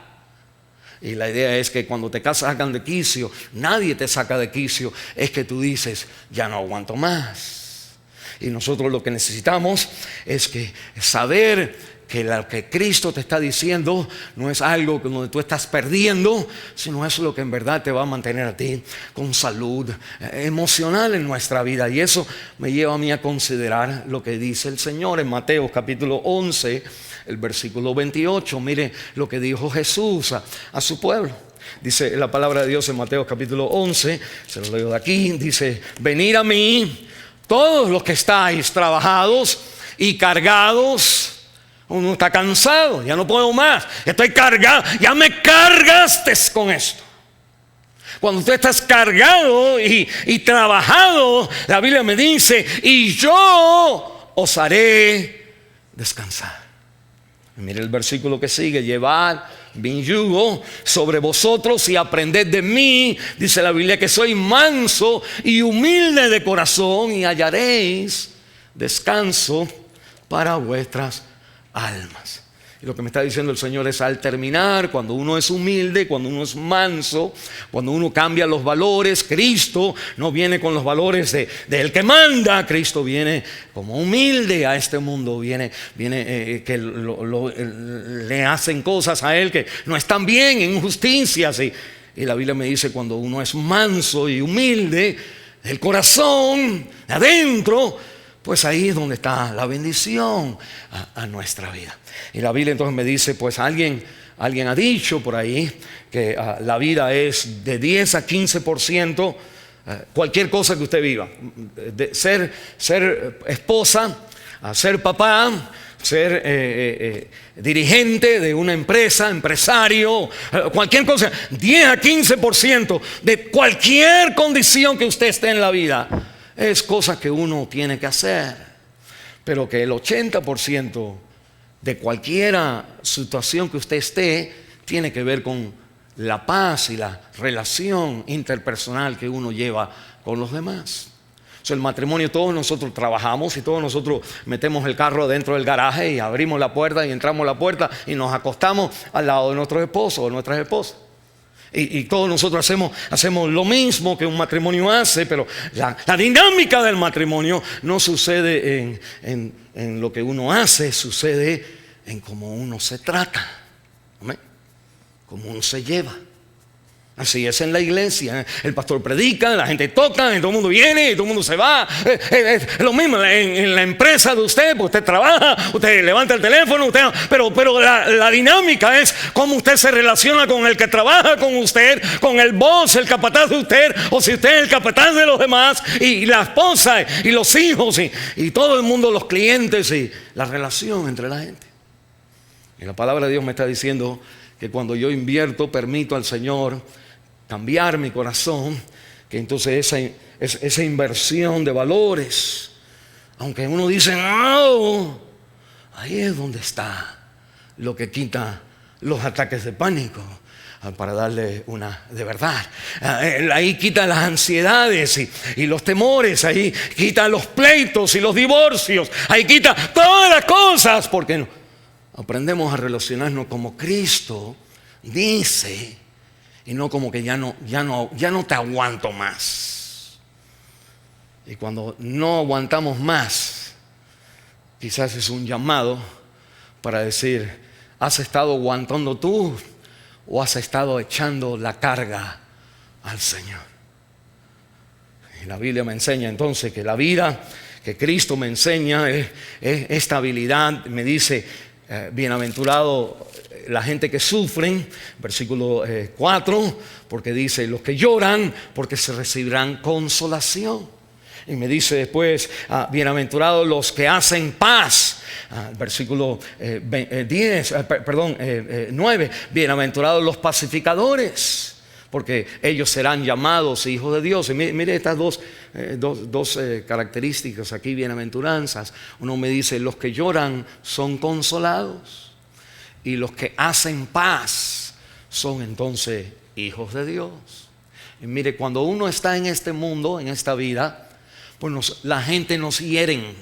Y la idea es que cuando te sacan de quicio, nadie te saca de quicio, es que tú dices, ya no aguanto más. Y nosotros lo que necesitamos es que saber que lo que Cristo te está diciendo no es algo donde tú estás perdiendo, sino es lo que en verdad te va a mantener a ti con salud emocional en nuestra vida. Y eso me lleva a mí a considerar lo que dice el Señor en Mateo capítulo 11, el versículo 28. Mire lo que dijo Jesús a su pueblo. Dice la palabra de Dios en Mateo capítulo 11, se lo leo de aquí, dice, venid a mí todos los que estáis trabajados y cargados. Uno está cansado, ya no puedo más, estoy cargado, ya me cargaste con esto. Cuando tú estás cargado y trabajado, la Biblia me dice, y yo os haré descansar. Y mire el versículo que sigue: llevad mi yugo sobre vosotros y aprended de mí, dice la Biblia, que soy manso y humilde de corazón, y hallaréis descanso para vuestras almas. Y lo que me está diciendo el Señor es, al terminar, cuando uno es humilde, cuando uno es manso, cuando uno cambia los valores, Cristo no viene con los valores del que manda. Cristo viene como humilde a este mundo, viene que le hacen cosas a él que no están bien, injusticias. Y la Biblia me dice, cuando uno es manso y humilde del corazón, de adentro, pues ahí es donde está la bendición a nuestra vida. Y la Biblia entonces me dice, pues alguien ha dicho por ahí que la vida es de 10 a 15%, cualquier cosa que usted viva, de ser esposa, ser papá, ser dirigente de una empresa, empresario, cualquier cosa, 10 a 15% de cualquier condición que usted esté en la vida, es cosa que uno tiene que hacer. Pero que el 80% de cualquier situación que usted esté tiene que ver con la paz y la relación interpersonal que uno lleva con los demás. O sea, el matrimonio, todos nosotros trabajamos y todos nosotros metemos el carro dentro del garaje y abrimos la puerta y entramos a la puerta y nos acostamos al lado de nuestros esposos o nuestras esposas. Y todos nosotros hacemos lo mismo que un matrimonio hace, pero la dinámica del matrimonio no sucede en lo que uno hace, sucede en cómo uno se trata, ¿amén? Cómo uno se lleva. Así es en la iglesia. El pastor predica, la gente toca, y todo el mundo viene y todo el mundo se va. Es lo mismo en la empresa de usted, pues usted trabaja, usted levanta el teléfono, pero la dinámica es cómo usted se relaciona con el que trabaja con usted, con el boss, el capataz de usted, o si usted es el capataz de los demás, y la esposa y los hijos y todo el mundo, los clientes, y la relación entre la gente. Y la palabra de Dios me está diciendo que cuando yo invierto, permito al Señor cambiar mi corazón, que entonces esa inversión de valores, aunque uno dice, no, ahí es donde está lo que quita los ataques de pánico, para darle una de verdad. Ahí quita las ansiedades y los temores, ahí quita los pleitos y los divorcios, ahí quita todas las cosas, porque aprendemos a relacionarnos como Cristo dice, y no como que ya no te aguanto más. Y cuando no aguantamos más, quizás es un llamado para decir, ¿has estado aguantando tú o has estado echando la carga al Señor? Y la Biblia me enseña entonces que la vida que Cristo me enseña es estabilidad. Me dice, bienaventurado la gente que sufren, versículo 4, porque dice, los que lloran, porque se recibirán consolación. Y me dice después, bienaventurados los que hacen paz. Versículo 9, bienaventurados los pacificadores, porque ellos serán llamados hijos de Dios. Y mire estas dos características aquí, bienaventuranzas. Uno me dice, los que lloran son consolados, y los que hacen paz son entonces hijos de Dios. Y mire, cuando uno está en este mundo, en esta vida, pues la gente nos hieren,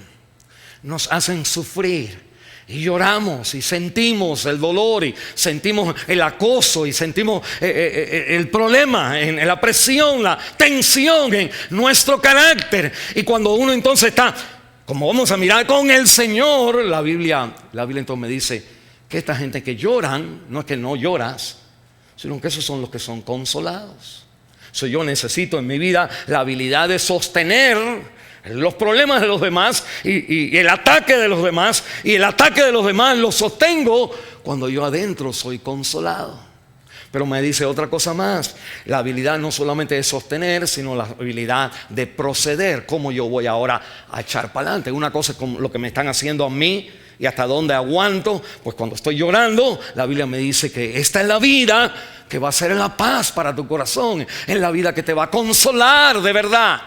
nos hacen sufrir, y lloramos y sentimos el dolor y sentimos el acoso y sentimos el problema, en la presión, la tensión en nuestro carácter. Y cuando uno entonces está, como vamos a mirar con el Señor, la Biblia entonces me dice que esta gente que lloran, no es que no lloras, sino que esos son los que son consolados. Yo necesito en mi vida la habilidad de sostener los problemas de los demás y el ataque de los demás, y el ataque de los demás lo sostengo cuando yo adentro soy consolado. Pero me dice otra cosa más, la habilidad no solamente de sostener, sino la habilidad de proceder. Cómo yo voy ahora a echar para adelante. Una cosa es como lo que me están haciendo a mí ¿Y hasta dónde aguanto? Pues cuando estoy llorando, la Biblia me dice que esta es la vida que va a ser la paz para tu corazón, es la vida que te va a consolar de verdad.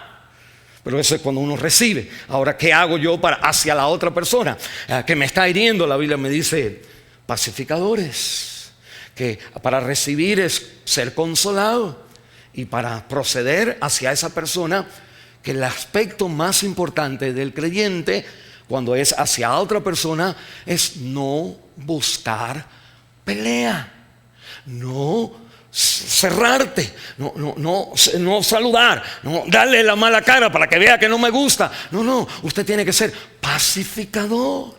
Pero eso es cuando uno recibe. Ahora, ¿qué hago yo hacia la otra persona que me está hiriendo? La Biblia me dice, pacificadores, que para recibir es ser consolado, y para proceder hacia esa persona, que el aspecto más importante del creyente cuando es hacia otra persona es no buscar pelea, no cerrarte, no saludar, no darle la mala cara para que vea que no me gusta. No, usted tiene que ser pacificador.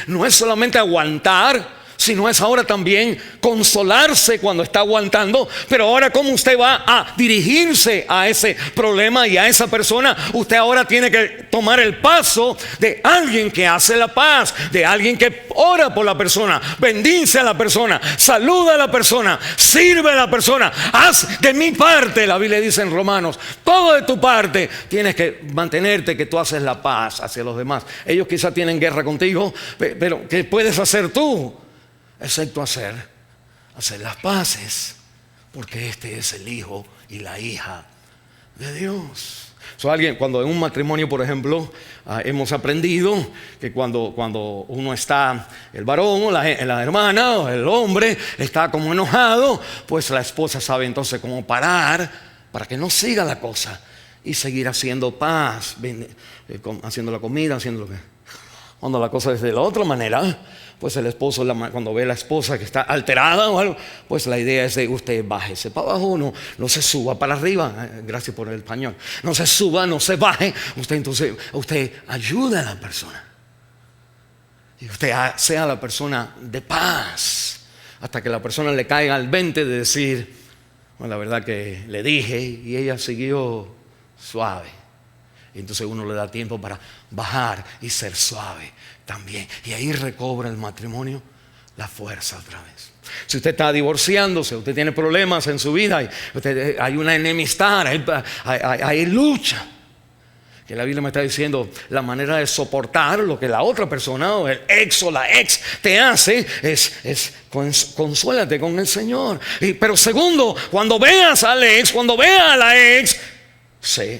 No es solamente aguantar, sino es ahora también consolarse cuando está aguantando. Pero ahora, ¿cómo usted va a dirigirse a ese problema y a esa persona? Usted ahora tiene que tomar el paso de alguien que hace la paz, de alguien que ora por la persona, bendice a la persona, saluda a la persona, sirve a la persona. Haz de mi parte, la Biblia dice en Romanos, todo de tu parte. Tienes que mantenerte que tú haces la paz hacia los demás. Ellos quizás tienen guerra contigo, pero ¿qué puedes hacer tú? Excepto hacer las paces, porque este es el hijo y la hija de Dios. Alguien, cuando en un matrimonio, por ejemplo, hemos aprendido que cuando uno está, el varón o la hermana o el hombre está como enojado, pues la esposa sabe entonces cómo parar para que no siga la cosa y seguir haciendo paz, haciendo la comida, haciendo lo que. Cuando la cosa es de la otra manera, pues el esposo, cuando ve a la esposa que está alterada o algo, pues la idea es de usted bájese para abajo, no se suba para arriba. Gracias por el español. No se suba, no se baje. Usted ayuda a la persona. Y usted sea la persona de paz, hasta que la persona le caiga al 20 de decir, bueno, la verdad que le dije, y ella siguió suave. Y entonces uno le da tiempo para bajar y ser suave también. Y ahí recobra el matrimonio la fuerza otra vez. Si usted está divorciándose, usted tiene problemas en su vida, hay una enemistad, hay lucha. Que la Biblia me está diciendo, la manera de soportar lo que la otra persona o el ex o la ex te hace es consuélate con el Señor. Pero segundo, cuando veas al ex, cuando veas a la ex,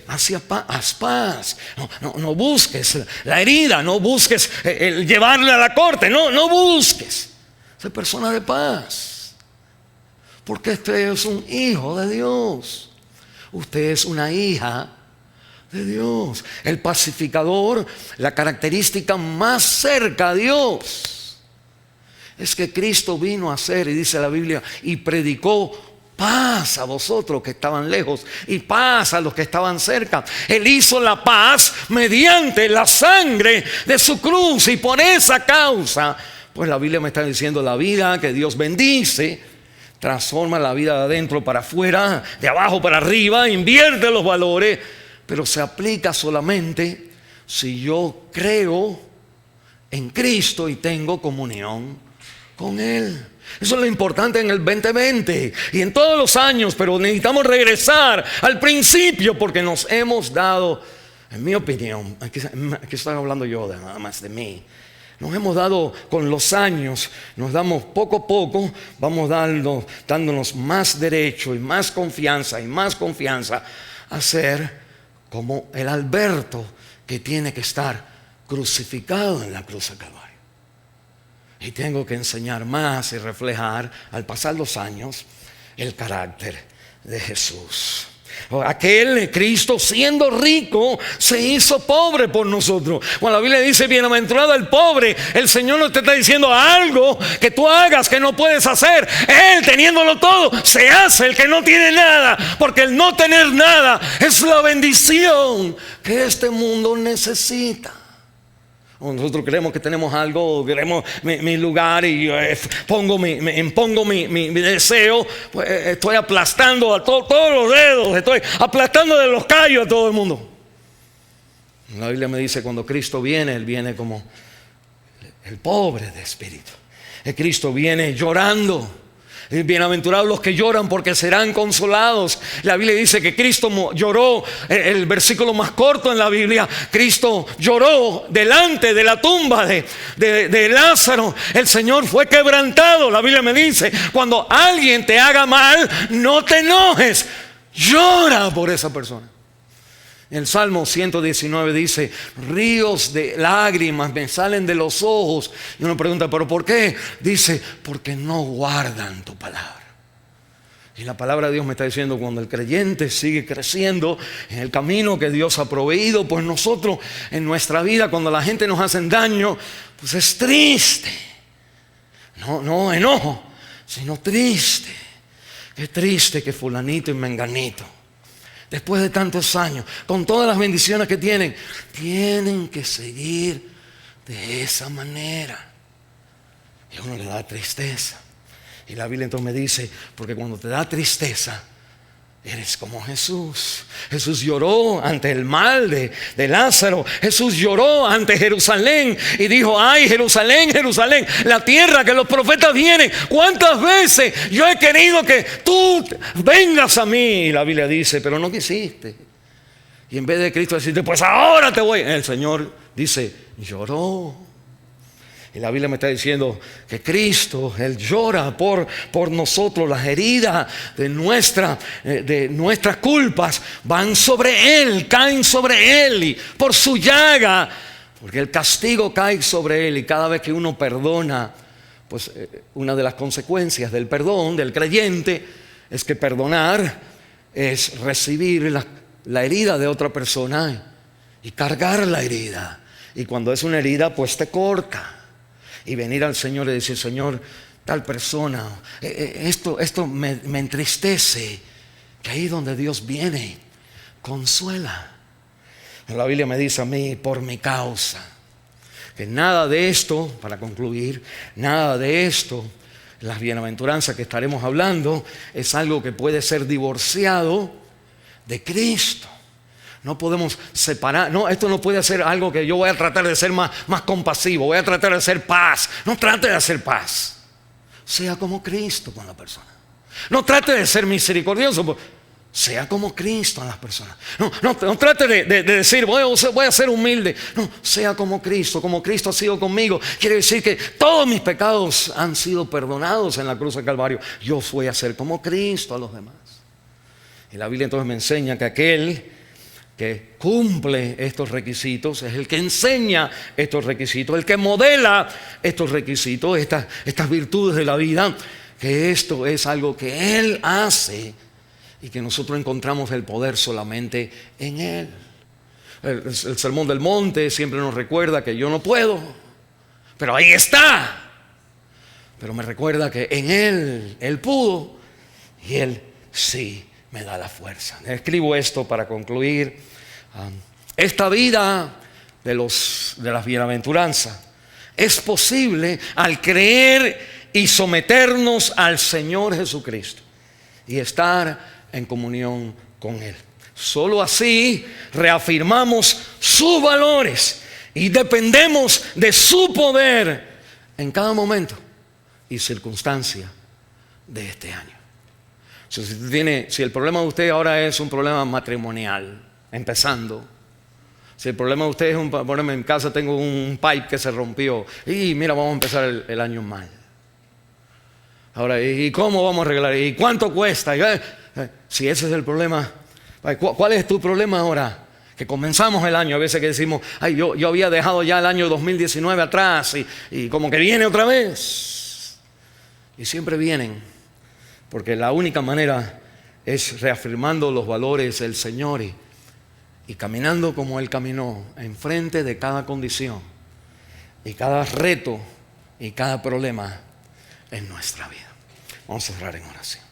haz paz. No busques la herida, no busques el llevarle a la corte, no busques ser persona de paz, porque usted es un hijo de Dios, usted es una hija de Dios. El pacificador, la característica más cerca a Dios es que Cristo vino a hacer, y dice la Biblia, y predicó paz a vosotros que estaban lejos y paz a los que estaban cerca. Él hizo la paz mediante la sangre de su cruz, y por esa causa, pues la Biblia me está diciendo, la vida que Dios bendice transforma la vida de adentro para afuera, de abajo para arriba, invierte los valores, pero se aplica solamente si yo creo en Cristo y tengo comunión con Él. Eso es lo importante en el 2020 y en todos los años, pero necesitamos regresar al principio, porque nos hemos dado, en mi opinión, aquí estoy hablando yo nada más de mí, nos hemos dado con los años, nos damos poco a poco, vamos dándonos más derecho y más confianza a ser como el Alberto que tiene que estar crucificado en la cruz de Calvario. Y tengo que enseñar más y reflejar, al pasar los años, el carácter de Jesús. Aquel Cristo, siendo rico, se hizo pobre por nosotros. Cuando la Biblia dice bienaventurado el pobre, el Señor no te está diciendo algo que tú hagas que no puedes hacer. Él, teniéndolo todo, se hace el que no tiene nada, porque el no tener nada es la bendición que este mundo necesita. Nosotros creemos que tenemos algo, queremos mi lugar, y impongo mi deseo, pues estoy aplastando a todos los dedos, estoy aplastando de los callos a todo el mundo. La Biblia me dice, cuando Cristo viene, Él viene como el pobre de espíritu. El Cristo viene llorando. Bienaventurados los que lloran porque serán consolados. La Biblia dice que Cristo lloró, el versículo más corto en la Biblia, Cristo lloró delante de la tumba de Lázaro. El Señor fue quebrantado. La Biblia me dice, cuando alguien te haga mal, no te enojes, llora por esa persona. El Salmo 119 dice, ríos de lágrimas me salen de los ojos. Y uno pregunta, ¿pero por qué? Dice, porque no guardan tu palabra. Y la palabra de Dios me está diciendo, cuando el creyente sigue creciendo en el camino que Dios ha proveído, pues nosotros en nuestra vida, cuando la gente nos hace daño, pues es triste. No enojo, sino triste. Qué triste que fulanito y menganito, después de tantos años, con todas las bendiciones que tienen que seguir de esa manera. Y a uno le da tristeza. Y la Biblia entonces me dice, porque cuando te da tristeza, eres como Jesús. Jesús lloró ante el mal de Lázaro. Jesús lloró ante Jerusalén y dijo, ay, Jerusalén, Jerusalén, la tierra que los profetas vienen. ¿Cuántas veces yo he querido que tú vengas a mí? Y la Biblia dice, pero no quisiste. Y en vez de Cristo decirte, pues ahora te voy, el Señor dice, lloró. Y la Biblia me está diciendo que Cristo, Él llora por nosotros. Las heridas de nuestras culpas van sobre Él, caen sobre Él. Y por su llaga, porque el castigo cae sobre Él. Y cada vez que uno perdona, pues una de las consecuencias del perdón del creyente es que perdonar es recibir la herida de otra persona y cargar la herida. Y cuando es una herida, pues te corta. Y venir al Señor y decir, Señor, tal persona, esto me entristece. Que ahí donde Dios viene, consuela. La Biblia me dice a mí, por mi causa, que nada de esto, para concluir, nada de esto, las bienaventuranzas que estaremos hablando, es algo que puede ser divorciado de Cristo. No podemos separar, no, esto no puede ser algo que yo voy a tratar de ser más compasivo, voy a tratar de hacer paz. No trate de hacer paz. Sea como Cristo con la persona. No trate de ser misericordioso, sea como Cristo en las personas. No trate de decir, voy a ser humilde. No, sea como Cristo ha sido conmigo. Quiere decir que todos mis pecados han sido perdonados en la cruz del Calvario. Yo voy a ser como Cristo a los demás. Y la Biblia entonces me enseña que aquel que cumple estos requisitos es el que enseña estos requisitos, el que modela estos requisitos, estas virtudes de la vida, que esto es algo que Él hace y que nosotros encontramos el poder solamente en Él. El Sermón del Monte siempre nos recuerda que yo no puedo, pero ahí está. Pero me recuerda que en Él pudo y Él sí me da la fuerza. Escribo esto para concluir. Esta vida de las bienaventuranzas es posible al creer y someternos al Señor Jesucristo y estar en comunión con Él. Solo así reafirmamos sus valores y dependemos de su poder en cada momento y circunstancia de este año. Si el problema de usted ahora es un problema matrimonial, empezando. Si el problema de usted es un problema, en casa tengo un pipe que se rompió y mira, vamos a empezar el año mal. Ahora, ¿y cómo vamos a arreglar? ¿Y cuánto cuesta? Si ese es el problema, ¿cuál es tu problema ahora? Que comenzamos el año, a veces que decimos, ay, yo había dejado ya el año 2019 atrás y como que viene otra vez. Y siempre vienen, porque la única manera es reafirmando los valores del Señor y caminando como Él caminó, enfrente de cada condición y cada reto y cada problema en nuestra vida. Vamos a cerrar en oración.